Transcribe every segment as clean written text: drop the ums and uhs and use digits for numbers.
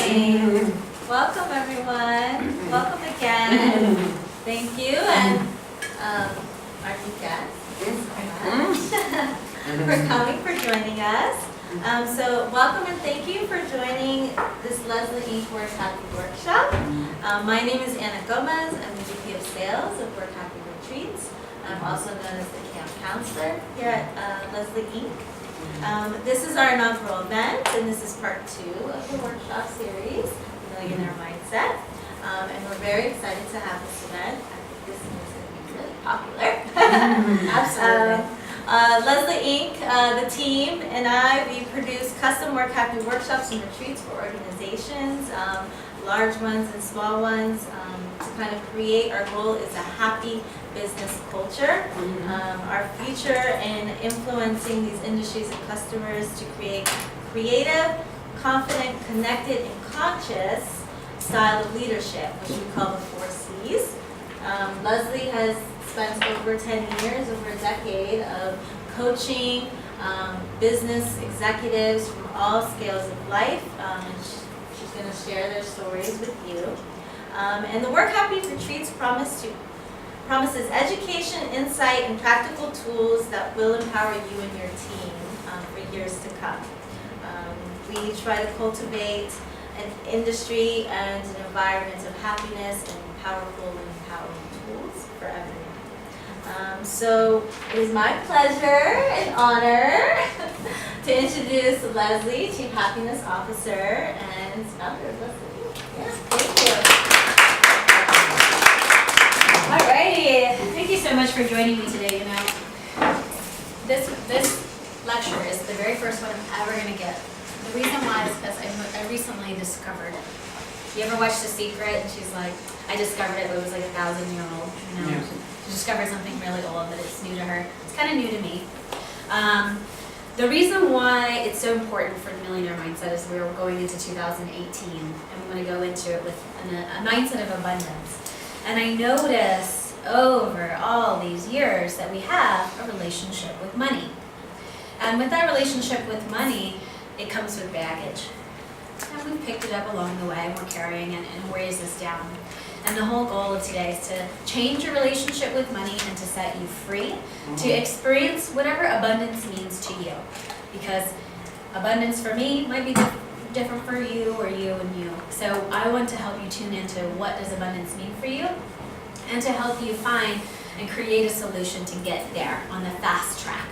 morning. Welcome, everyone. Welcome again. Thank you, and our new guests for coming, for joining us. So welcome and thank you for joining this Leslie Inc. Work Happy Workshop. My name is Anna Gomez. I'm the VP of Sales of Work Happy Retreats. I'm also known as the camp counselor here at Leslie Inc. This is our inaugural event, and this is part 2 of the workshop series, Millionaire Mindset. And we're very excited to have this event. I think this is going to be really popular. Absolutely. Leslie Inc., the team, and I, we produce custom Work Happy workshops and retreats for organizations, large ones and small ones, to kind of create. Our goal is a happy business culture. Our future in influencing these industries and customers to create creative, confident, connected, and conscious style of leadership, which we call the 4 C's. Leslie has spent over 10 years, over a decade of coaching business executives from all scales of life, and she's going to share their stories with you. And the Work Happy Retreats promises education, insight, and practical tools that will empower you and your team for years to come. We try to cultivate an industry and an environment of happiness and powerful and empowering tools for everyone. So it is my pleasure and honor to introduce Leslie, Chief Happiness Officer and founder of Leslie. Yes, thank Alrighty, thank you so much for joining me today. You know, this lecture is the very first one I'm ever going to get. The reason why is because I recently discovered. You ever watch The Secret? And she's like, I discovered it, but it was like 1,000-year-old. You know, she discovered something really old, but it's new to her. It's kind of new to me. The reason why it's so important for the Millionaire Mindset is we're going into 2018, and we want to go into it with a mindset of abundance. And I notice over all these years that we have a relationship with money. And with that relationship with money, it comes with baggage. And we've picked it up along the way, and we're carrying it and weighs us down. And the whole goal of today is to change your relationship with money and to set you free to experience whatever abundance means to you. Because abundance for me might be different for you or you and you. So I want to help you tune into what does abundance mean for you and to help you find and create a solution to get there on the fast track.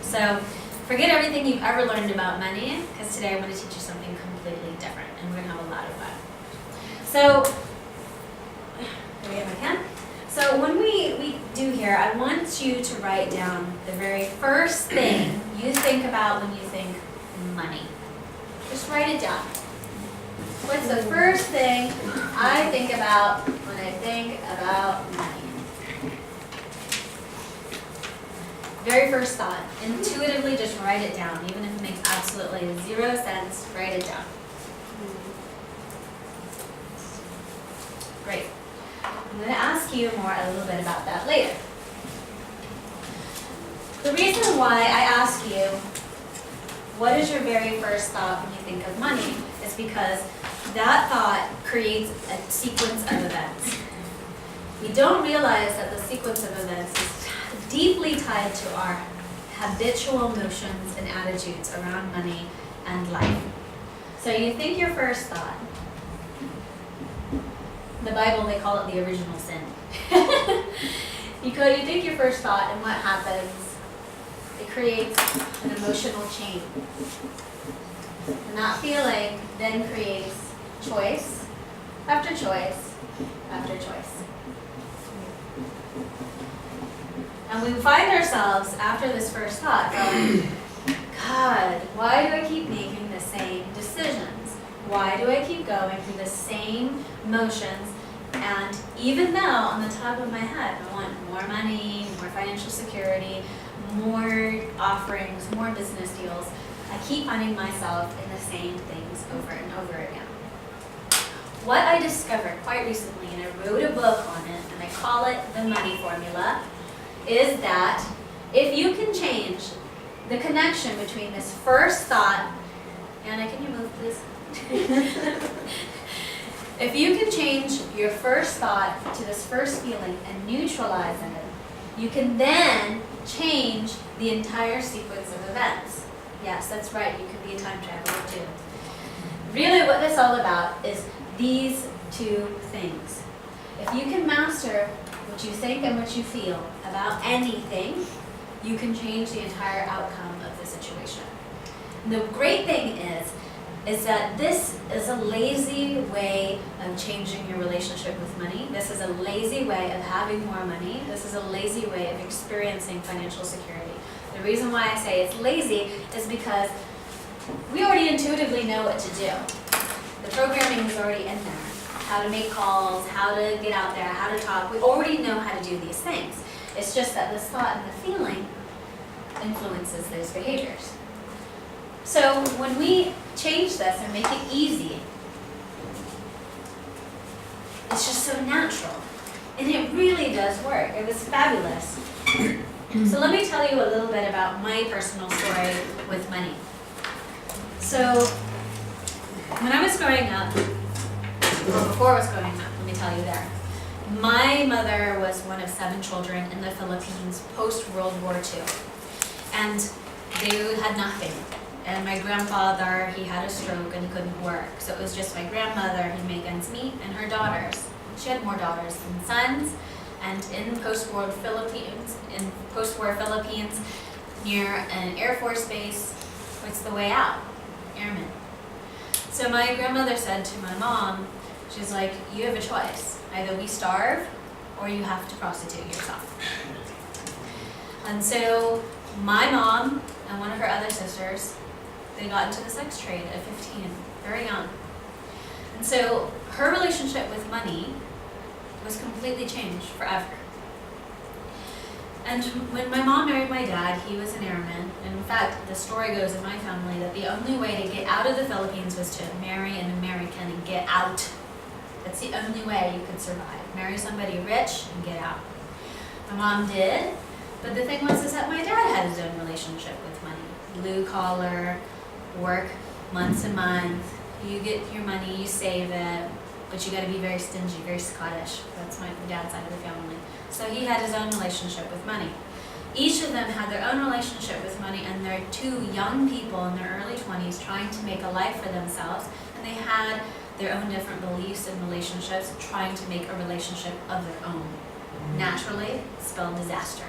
So forget everything you've ever learned about money, because today I'm going to teach you something completely different, and we're going to have a lot of fun. So, do we have my pen? So when we do here, I want you to write down the very first thing you think about when you think money. Just write it down. What's the first thing I think about when I think about money? Very first thought. Intuitively just write it down. Even if it makes absolutely 0 sense, write it down. Great. I'm going to ask you a little bit about that later. The reason why I ask you, what is your very first thought when you think of money, is because that thought creates a sequence of events. We don't realize that the sequence of events is deeply tied to our habitual notions and attitudes around money and life. So you think your first thought. In the Bible, they call it the original sin. You think your first thought, and what happens? It creates an emotional chain. And that feeling then creates choice after choice after choice. And we find ourselves, after this first thought, going, God, why do I keep making the same decisions? Why do I keep going through the same motions? And even though on the top of my head, I want more money, more financial security, more offerings, more business deals, I keep finding myself in the same things over and over again. What I discovered quite recently, and I wrote a book on it, and I call it The Money Formula, is that if you can change the connection between this first thought, Anna, can you move please? If you can change your first thought to this first feeling and neutralize it, you can then change the entire sequence of events. Yes, that's right, you can be a time traveler too. Really what this is all about is these two things. If you can master what you think and what you feel about anything, you can change the entire outcome of the situation. And the great thing is that this is a lazy way of changing your relationship with money. This is a lazy way of having more money. This is a lazy way of experiencing financial security. The reason why I say it's lazy is because we already intuitively know what to do. The programming is already in there. How to make calls, how to get out there, how to talk. We already know how to do these things. It's just that this thought and the feeling influences those behaviors. So when we change this and make it easy, it's just so natural. And it really does work. It was fabulous. So let me tell you a little bit about my personal story with money. So when I was growing up, or before I was growing up, let me tell you there, my mother was one of 7 children in the Philippines post-World War II. And they had nothing. And my grandfather, he had a stroke and he couldn't work. So it was just my grandmother who made ends meet and her daughters. She had more daughters than sons. And in post-war Philippines, near an Air Force base, what's the way out? Airmen. So my grandmother said to my mom, she's like, you have a choice. Either we starve or you have to prostitute yourself. And so my mom and one of her other sisters, they got into the sex trade at 15, very young. And so her relationship with money was completely changed forever. And when my mom married my dad, he was an airman. And in fact, the story goes in my family that the only way to get out of the Philippines was to marry an American and get out. That's the only way you could survive. Marry somebody rich and get out. My mom did, but the thing was is that my dad had his own relationship with money. Blue collar, work months and months. You get your money, you save it, but you got to be very stingy, very Scottish. That's my dad's side of the family. So he had his own relationship with money. Each of them had their own relationship with money, and they're 2 young people in their early 20s trying to make a life for themselves, and they had their own different beliefs and relationships, trying to make a relationship of their own. Naturally, spelled disaster.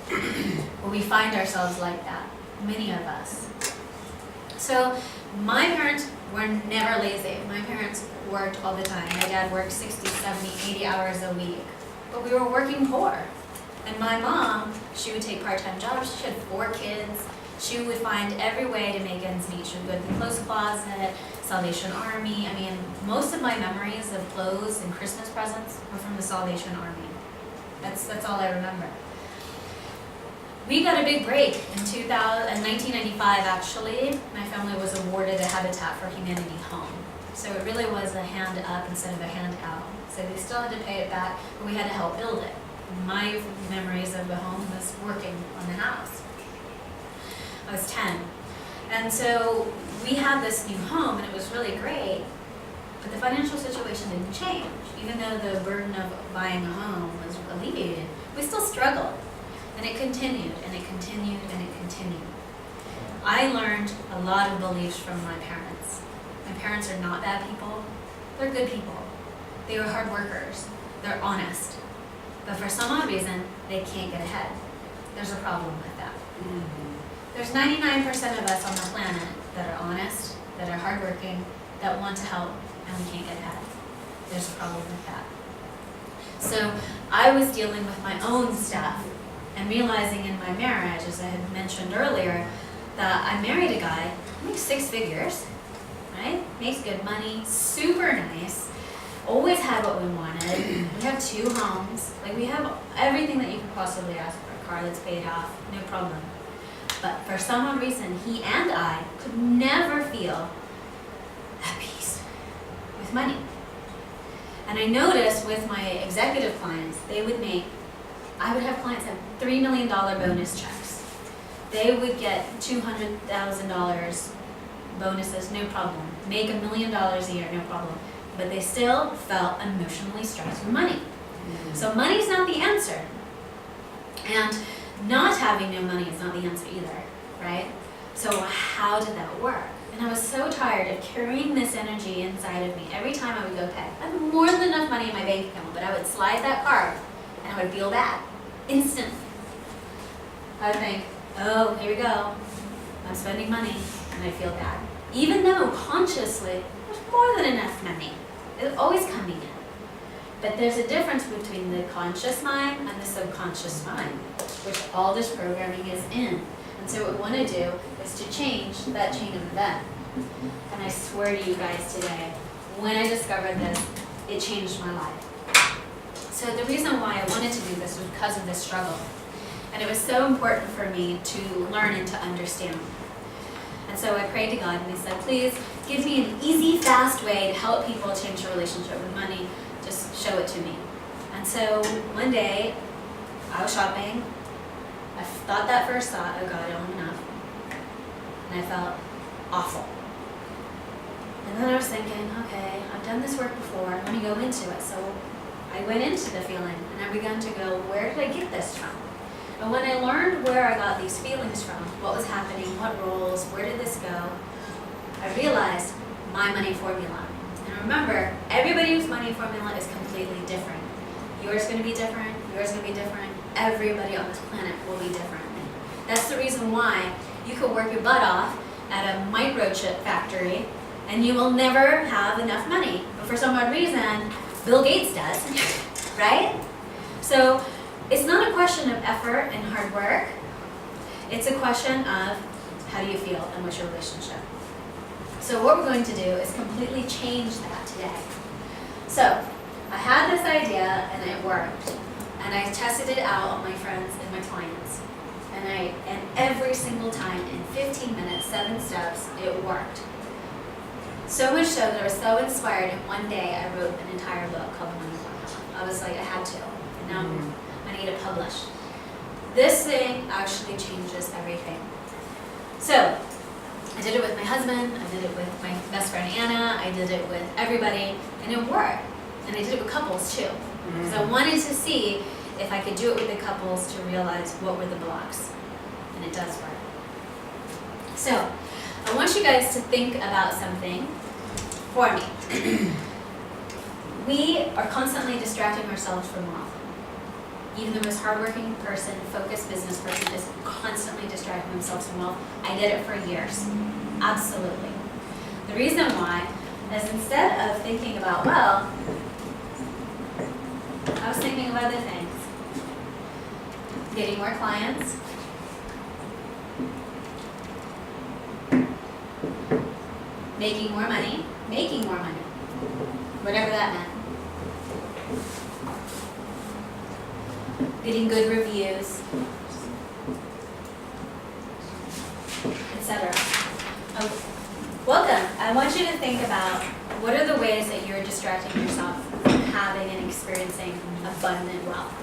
But we find ourselves like that, many of us. So my parents were never lazy. My parents worked all the time. My dad worked 60, 70, 80 hours a week. But we were working poor. And my mom, she would take part-time jobs. She had 4 kids. She would find every way to make ends meet. She would go to the clothes closet, Salvation Army. I mean, most of my memories of clothes and Christmas presents were from the Salvation Army. That's all I remember. We got a big break in 1995, actually. My family was awarded a Habitat for Humanity home. So it really was a hand up instead of a hand out. So we still had to pay it back, but we had to help build it. My memories of the home was working on the house. I was 10. And so we had this new home, and it was really great, but the financial situation didn't change. Even though the burden of buying a home was alleviated, we still struggled. And it continued, and it continued, and it continued. I learned a lot of beliefs from my parents. My parents are not bad people. They're good people. They were hard workers. They're honest. But for some odd reason, they can't get ahead. There's a problem with that. There's 99% of us on the planet that are honest, that are hardworking, that want to help, and we can't get ahead. There's a problem with that. So I was dealing with my own stuff and realizing in my marriage, as I had mentioned earlier, that I married a guy who makes 6 figures, right? Makes good money, super nice, always had what we wanted. We have 2 homes. Like, we have everything that you could possibly ask for. A car that's paid off, no problem. But for some odd reason, he and I could never feel at peace with money. And I noticed with my executive clients, I would have clients have $3 million bonus checks. They would get $200,000 bonuses, no problem. Make $1 million a year, no problem. but they still felt emotionally stressed with money. So money's not the answer. And not having no money is not the answer either, right? So how did that work? And I was so tired of carrying this energy inside of me. Every time I would go pay, I had more than enough money in my bank account, but I would slide that card and I would feel bad instantly. I would think, oh, here we go. I'm spending money and I feel bad. Even though consciously there's more than enough money. It's always coming in. But there's a difference between the conscious mind and the subconscious mind, which all this programming is in. And so what we want to do is to change that chain of event. And I swear to you guys today, when I discovered this, it changed my life. So the reason why I wanted to do this was because of this struggle. And it was so important for me to learn and to understand. And so I prayed to God and I said, please give me an easy, fast way to help people change their relationship with money. Just show it to me. And so one day, I was shopping. I thought that first thought, oh God, I don't have enough. And I felt awful. And then I was thinking, okay, I've done this work before. Let me go into it. So I went into the feeling and I began to go, where did I get this from? And when I learned where I got these feelings from, what was happening, what roles, where did this go, I realized my money formula. And remember, everybody's money formula is completely different. Yours is going to be different, yours is going to be different, everybody on this planet will be different. That's the reason why you could work your butt off at a microchip factory and you will never have enough money. But for some odd reason, Bill Gates does, right? So it's not a question of effort and hard work. It's a question of how do you feel and what's your relationship. So what we're going to do is completely change that today. So I had this idea and it worked. And I tested it out on my friends and my clients. And every single time in 15 minutes, 7 steps, it worked. So much so that I was so inspired, and one day I wrote an entire book called Money Formula. I was like, I had to, and now I need it published. This thing actually changes everything. So I did it with my husband, I did it with my best friend Anna, I did it with everybody, and it worked. And I did it with couples too, because I wanted to see if I could do it with the couples to realize what were the blocks, and it does work. So I want you guys to think about something for me. We are constantly distracting ourselves from wealth. Even the most hardworking person, focused business person is constantly distracting themselves from wealth. I did it for years. Absolutely. The reason why is instead of thinking about wealth, I was thinking of other things. Getting more clients, making more money, whatever that meant. Getting good reviews, etc. Welcome. I want you to think about what are the ways that you're distracting yourself from having and experiencing abundant wealth.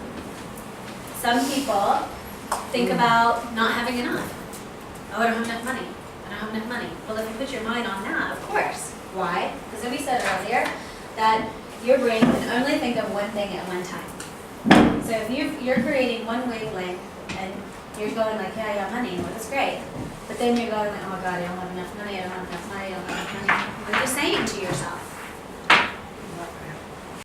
Some people think about not having enough. Oh, I don't have enough money. I don't have enough money. Well, if you put your mind on that, of course. Why? Because we said earlier that your brain can only think of one thing at one time. So if you're creating one wavelength and you're going like, yeah, I got money, well, that's great. But then you're going like, oh my God, I don't have enough money, I don't have enough money, I don't have enough money. What are you saying to yourself?